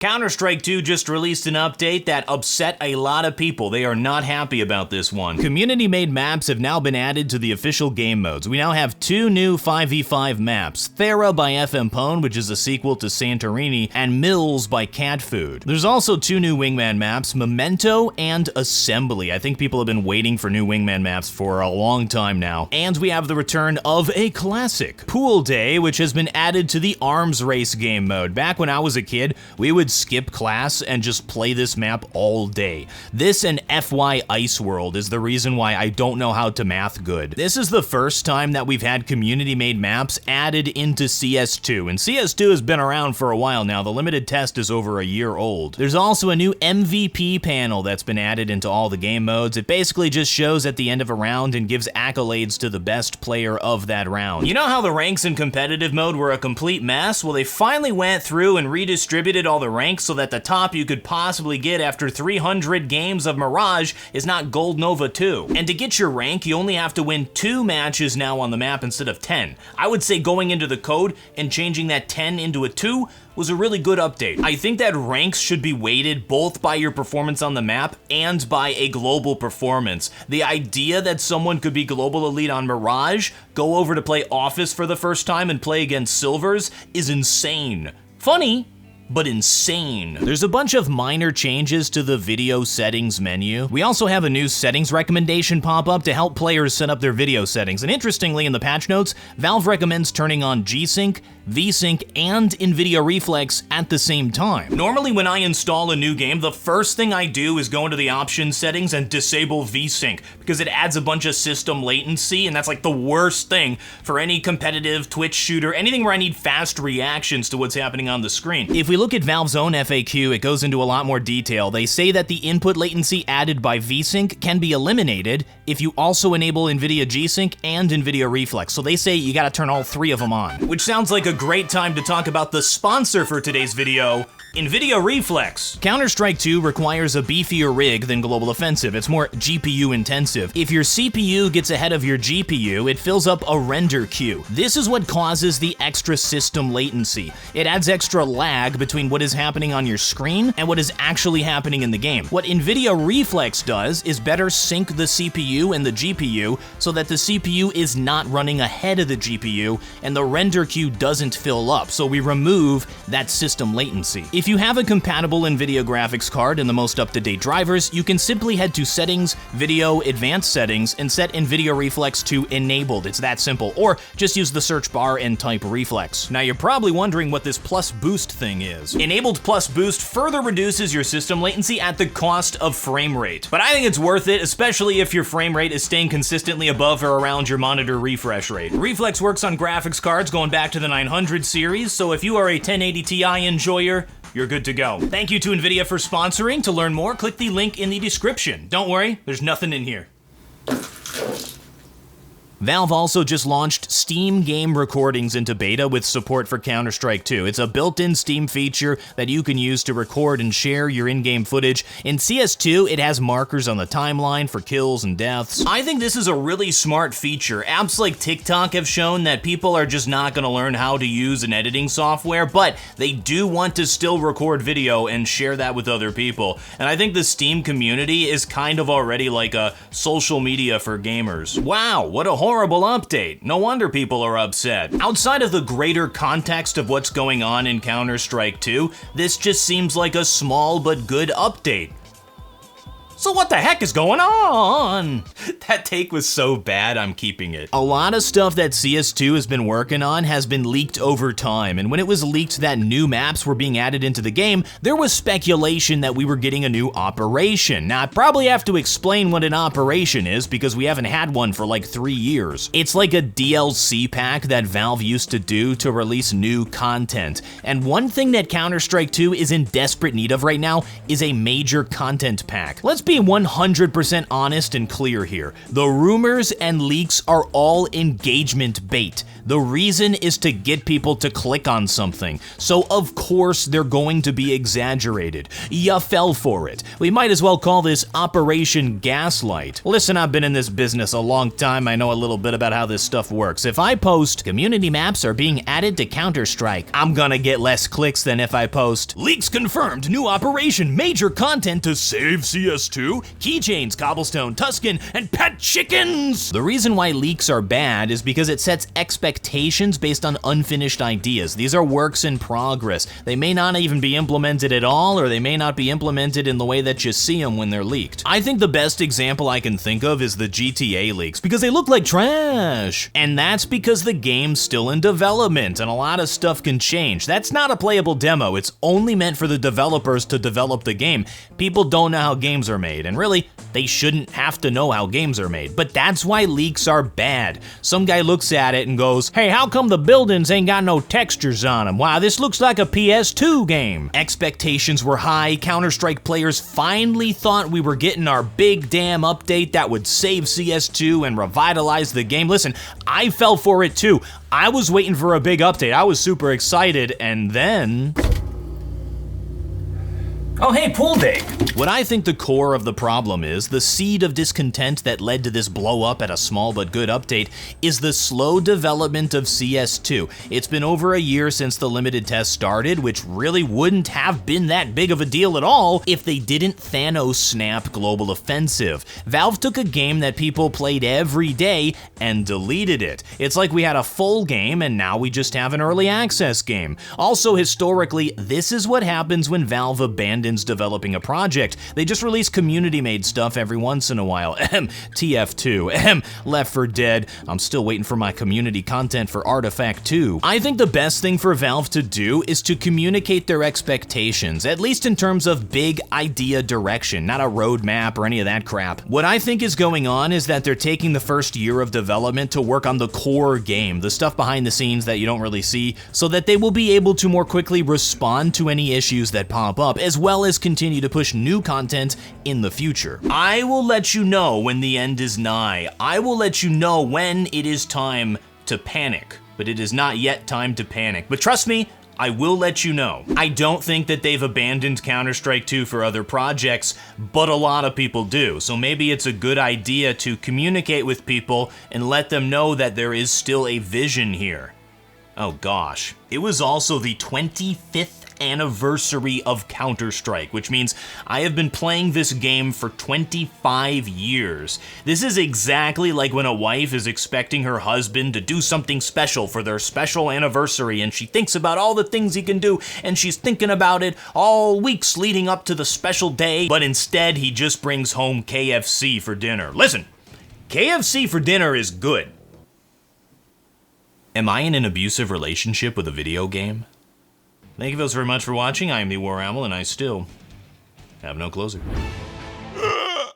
Counter-Strike 2 just released an update that upset a lot of people. They are not happy about this one. Community-made maps have now been added to the official game modes. We now have two new 5v5 maps, Thera by FM Pwn, which is a sequel to Santorini, and Mills by Cat Food. There's also two new Wingman maps, Memento and Assembly. I think people have been waiting for new Wingman maps for a long time now. And we have the return of a classic, Pool Day, which has been added to the Arms Race game mode. Back when I was a kid, we would skip class and just play this map all day. This and FY Ice World is the reason why I don't know how to math good. This is the first time that we've had community-made maps added into CS2, and CS2 has been around for a while now. The limited test is over a year old. There's also a new MVP panel that's been added into all the game modes. It basically just shows at the end of a round and gives accolades to the best player of that round. You know how the ranks in competitive mode were a complete mess? Well, they finally went through and redistributed all the ranks so that the top you could possibly get after 300 games of Mirage is not Gold Nova 2. And to get your rank, you only have to win 2 matches now on the map instead of 10. I would say going into the code and changing that 10 into a 2 was a really good update. I think that ranks should be weighted both by your performance on the map and by a global performance. The idea that someone could be global elite on Mirage, go over to play Office for the first time and play against Silvers is insane. Funny, but insane. There's a bunch of minor changes to the video settings menu. We also have a new settings recommendation pop up to help players set up their video settings. And interestingly, in the patch notes, Valve recommends turning on G-Sync, V-Sync, and Nvidia Reflex at the same time. Normally when I install a new game, the first thing I do is go into the options settings and disable V-Sync because it adds a bunch of system latency, and that's like the worst thing for any competitive Twitch shooter, anything where I need fast reactions to what's happening on the screen. If we look at Valve's own FAQ, it goes into a lot more detail. They say that the input latency added by V-Sync can be eliminated if you also enable Nvidia G-Sync and Nvidia Reflex. So they say you gotta turn all 3 of them on. Which sounds like a great time to talk about the sponsor for today's video, Nvidia Reflex. Counter-Strike 2 requires a beefier rig than Global Offensive. It's more GPU intensive. If your CPU gets ahead of your GPU, it fills up a render queue. This is what causes the extra system latency. It adds extra lag between what is happening on your screen and what is actually happening in the game. What Nvidia Reflex does is better sync the CPU and the GPU so that the CPU is not running ahead of the GPU and the render queue doesn't fill up, so we remove that system latency. If you have a compatible Nvidia graphics card and the most up-to-date drivers, you can simply head to Settings, Video, Advanced Settings, and set Nvidia Reflex to Enabled. It's that simple. Or just use the search bar and type Reflex. Now you're probably wondering what this plus boost thing is. Enabled plus boost further reduces your system latency at the cost of frame rate. But I think it's worth it, especially if your frame rate is staying consistently above or around your monitor refresh rate. Reflex works on graphics cards going back to the 900 series, so if you are a 1080 Ti enjoyer, you're good to go. Thank you to Nvidia for sponsoring. To learn more, click the link in the description. Don't worry, there's nothing in here. Valve also just launched Steam game recordings into beta with support for Counter-Strike 2. It's a built-in Steam feature that you can use to record and share your in-game footage. In CS2, it has markers on the timeline for kills and deaths. I think this is a really smart feature. Apps like TikTok have shown that people are just not going to learn how to use an editing software, but they do want to still record video and share that with other people. And I think the Steam community is kind of already like a social media for gamers. Wow, what a horrible update. No wonder people are upset. Outside of the greater context of what's going on in Counter-Strike 2, this just seems like a small but good update. So what the heck is going on? That take was so bad, I'm keeping it. A lot of stuff that CS2 has been working on has been leaked over time, and when it was leaked that new maps were being added into the game, there was speculation that we were getting a new operation. Now, I probably have to explain what an operation is because we haven't had one for like 3 years. It's like a DLC pack that Valve used to do to release new content. And one thing that Counter-Strike 2 is in desperate need of right now is a major content pack. Let's be 100% honest and clear here. The rumors and leaks are all engagement bait. The reason is to get people to click on something. So of course they're going to be exaggerated. Ya fell for it. We might as well call this Operation Gaslight. Listen, I've been in this business a long time. I know a little bit about how this stuff works. If I post, community maps are being added to Counter-Strike, I'm gonna get less clicks than if I post, leaks confirmed, new operation, major content to save CS2, keychains, cobblestone, Tuscan, and pet chickens. The reason why leaks are bad is because it sets expectations based on unfinished ideas. These are works in progress. They may not even be implemented at all, or they may not be implemented in the way that you see them when they're leaked. I think the best example I can think of is the GTA leaks, because they look like trash. And that's because the game's still in development, and a lot of stuff can change. That's not a playable demo. It's only meant for the developers to develop the game. People don't know how games are made, and really, they shouldn't have to know how games are made. But that's why leaks are bad. Some guy looks at it and goes, hey, how come the buildings ain't got no textures on them? Wow, this looks like a PS2 game. Expectations were high. Counter-Strike players finally thought we were getting our big damn update that would save CS2 and revitalize the game. Listen, I fell for it too. I was waiting for a big update. I was super excited, and then... oh, hey, pool day. What I think the core of the problem is, the seed of discontent that led to this blow up at a small but good update, is the slow development of CS2. It's been over a year since the limited test started, which really wouldn't have been that big of a deal at all if they didn't Thanos snap Global Offensive. Valve took a game that people played every day and deleted it. It's like we had a full game and now we just have an early access game. Also, historically, this is what happens when Valve abandons developing a project. They just release community-made stuff every once in a while. TF2. Left 4 Dead. I'm still waiting for my community content for Artifact 2. I think the best thing for Valve to do is to communicate their expectations, at least in terms of big idea direction, not a roadmap or any of that crap. What I think is going on is that they're taking the first year of development to work on the core game, the stuff behind the scenes that you don't really see, so that they will be able to more quickly respond to any issues that pop up, as well as continue to push new content in the future. I will let you know when the end is nigh. I will let you know when it is time to panic, but it is not yet time to panic. But trust me, I will let you know. I don't think that they've abandoned Counter-Strike 2 for other projects, but a lot of people do. So maybe it's a good idea to communicate with people and let them know that there is still a vision here. Oh gosh. It was also the 25th anniversary of Counter-Strike, which means I have been playing this game for 25 years. This is exactly like when a wife is expecting her husband to do something special for their special anniversary, and she thinks about all the things he can do, and she's thinking about it all weeks leading up to the special day, but instead he just brings home KFC for dinner. Listen, KFC for dinner is good. Am I in an abusive relationship with a video game? Thank you guys very much for watching. I am TheWarOwl, and I still have no closer.